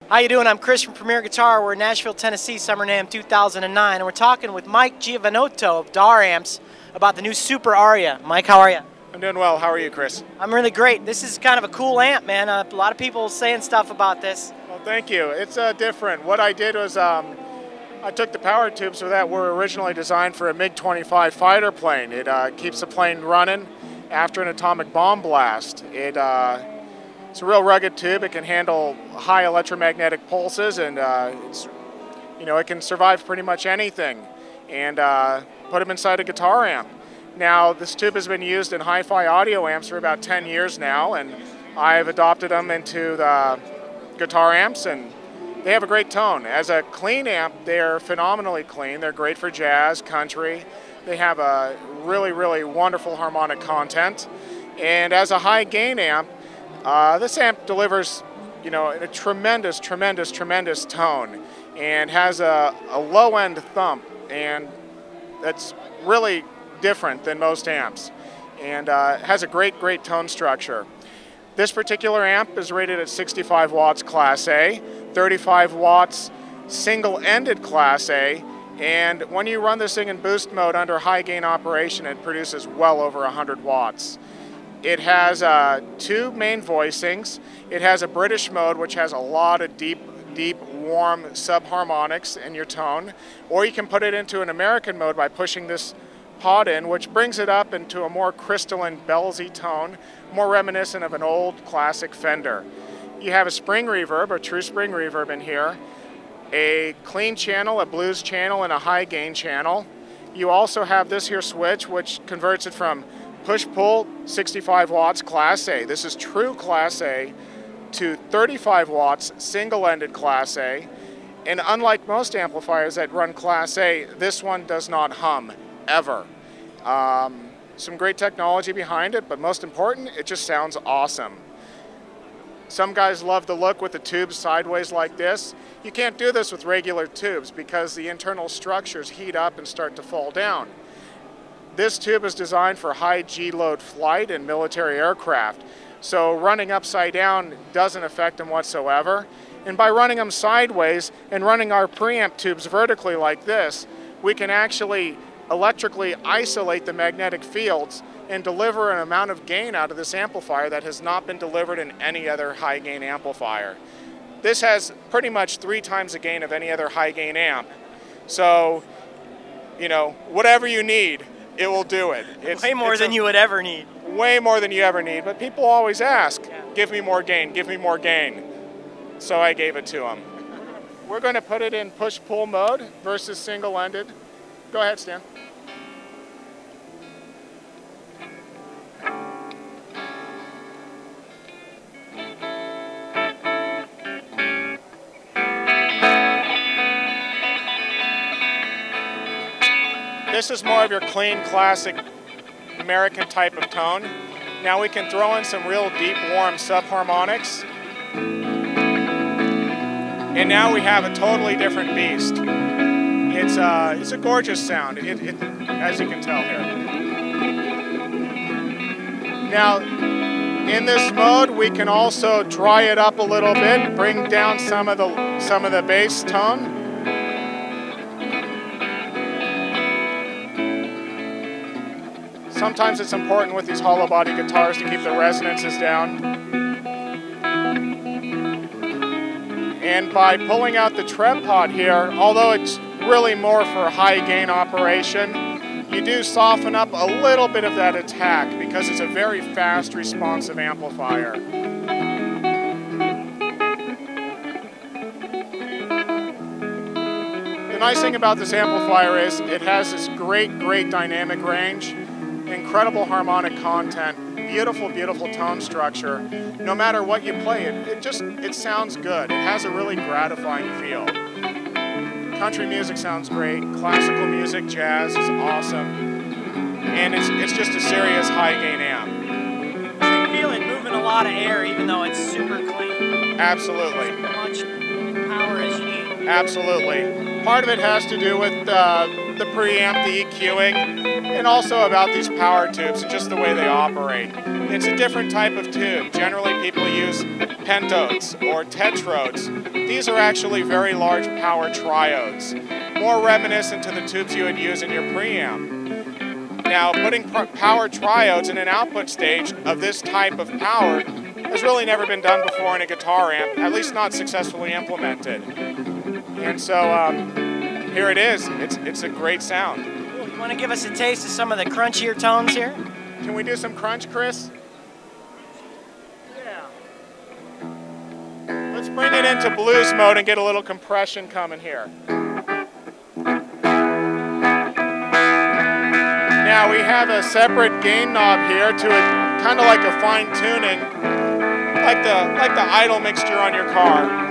How you doing? I'm Chris from Premier Guitar. We're in Nashville, Tennessee, Summer NAMM 2009, and we're talking with Mike Giovanotto of DAR Amps about the new Superaria. Mike, how are you? I'm doing well. How are you, Chris? I'm really great. This is kind of a cool amp, man. A lot of people saying stuff about this. Well, thank you. It's different. What I did was I took the power tubes that were originally designed for a MiG-25 fighter plane. It keeps the plane running after an atomic bomb blast. It's a real rugged tube. It can handle high electromagnetic pulses, and it can survive pretty much anything. And put them inside a guitar amp. Now, this tube has been used in hi-fi audio amps for about 10 years now, and I've adopted them into the guitar amps, and they have a great tone. As a clean amp, they're phenomenally clean. They're great for jazz, country. They have a really, really wonderful harmonic content. And as a high-gain amp, this amp delivers, a tremendous, tremendous, tremendous tone, and has a low-end thump, and that's really different than most amps, and has a great, great tone structure. This particular amp is rated at 65 watts Class A, 35 watts single-ended Class A, and when you run this thing in boost mode under high gain operation, it produces well over 100 watts. It has two main voicings. It has a British mode, which has a lot of deep, warm subharmonics in your tone, or you can put it into an American mode by pushing this pod in, which brings it up into a more crystalline, bellsy tone, more reminiscent of an old classic Fender. You have a spring reverb, a true spring reverb in here, a clean channel, a blues channel, and a high gain channel. You also have this here switch, which converts it from push-pull 65 watts Class A. This is true Class A to 35 watts single-ended Class A. And unlike most amplifiers that run Class A, this one does not hum, ever. Some great technology behind it, but most important, it just sounds awesome. Some guys love the look with the tubes sideways like this. You can't do this with regular tubes because the internal structures heat up and start to fall down. This tube is designed for high G-load flight and military aircraft, so running upside down doesn't affect them whatsoever. And by running them sideways and running our preamp tubes vertically like this, we can actually electrically isolate the magnetic fields and deliver an amount of gain out of this amplifier that has not been delivered in any other high gain amplifier. This has pretty much 3 times the gain of any other high gain amp. So, whatever you need, it will do it. It's way more than you would ever need. Way more than you ever need, but people always ask, give me more gain, give me more gain. So I gave it to them. We're going to put it in push-pull mode versus single-ended. Go ahead, Stan. This is more of your clean, classic American type of tone. Now we can throw in some real deep, warm subharmonics. And now we have a totally different beast. It's a gorgeous sound, as you can tell here. Now, in this mode, we can also dry it up a little bit, bring down some of the bass tone. Sometimes it's important with these hollow body guitars to keep the resonances down. And by pulling out the trem pod here, although it's really more for high gain operation, you do soften up a little bit of that attack because it's a very fast responsive amplifier. The nice thing about this amplifier is it has this great, great dynamic range, incredible harmonic content, beautiful, beautiful tone structure. No matter what you play, it sounds good. It has a really gratifying feel. Country music sounds great. Classical music, jazz is awesome. And it's just a serious high gain amp. I feel it moving a lot of air even though it's super clean. Absolutely. As much power as you need. Absolutely. Part of it has to do with the preamp, the EQing, and also about these power tubes and just the way they operate. It's a different type of tube. Generally people use pentodes or tetrodes. These are actually very large power triodes, more reminiscent to the tubes you would use in your preamp. Now, putting power triodes in an output stage of this type of power has really never been done before in a guitar amp, at least not successfully implemented. And so here it is. It's a great sound. Cool. You want to give us a taste of some of the crunchier tones here? Can we do some crunch, Chris? Yeah. Let's bring it into blues mode and get a little compression coming here. Now we have a separate gain knob here to kind of like a fine tuning, like the idle mixture on your car.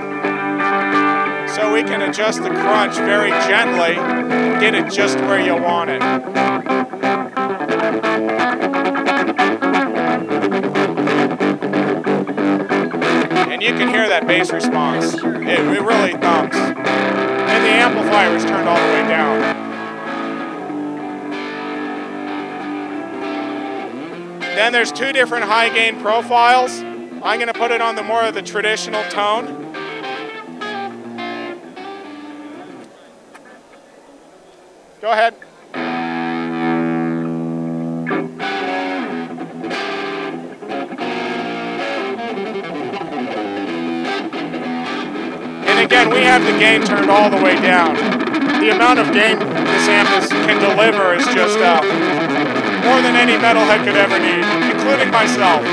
So we can adjust the crunch very gently and get it just where you want it. And you can hear that bass response. It really thumps. And the amplifier is turned all the way down. Then there's two different high gain profiles. I'm going to put it on the more of the traditional tone. Go ahead. And again, we have the gain turned all the way down. The amount of gain this amp can deliver is just more than any metalhead could ever need, including myself.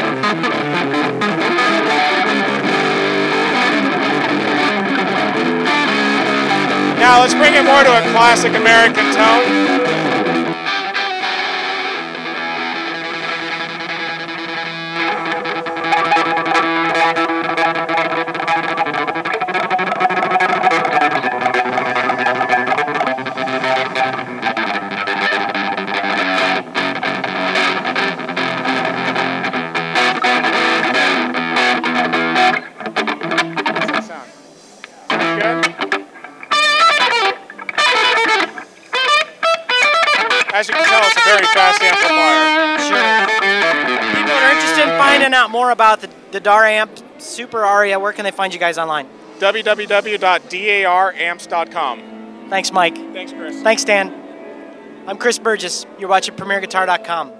Now let's bring it more to a classic American tone. As you can tell, it's a very fast amplifier. Sure. People are interested in finding out more about the DAR amp, Superaria. Where can they find you guys online? www.daramps.com. Thanks, Mike. Thanks, Chris. Thanks, Dan. I'm Chris Burgess. You're watching PremierGuitar.com.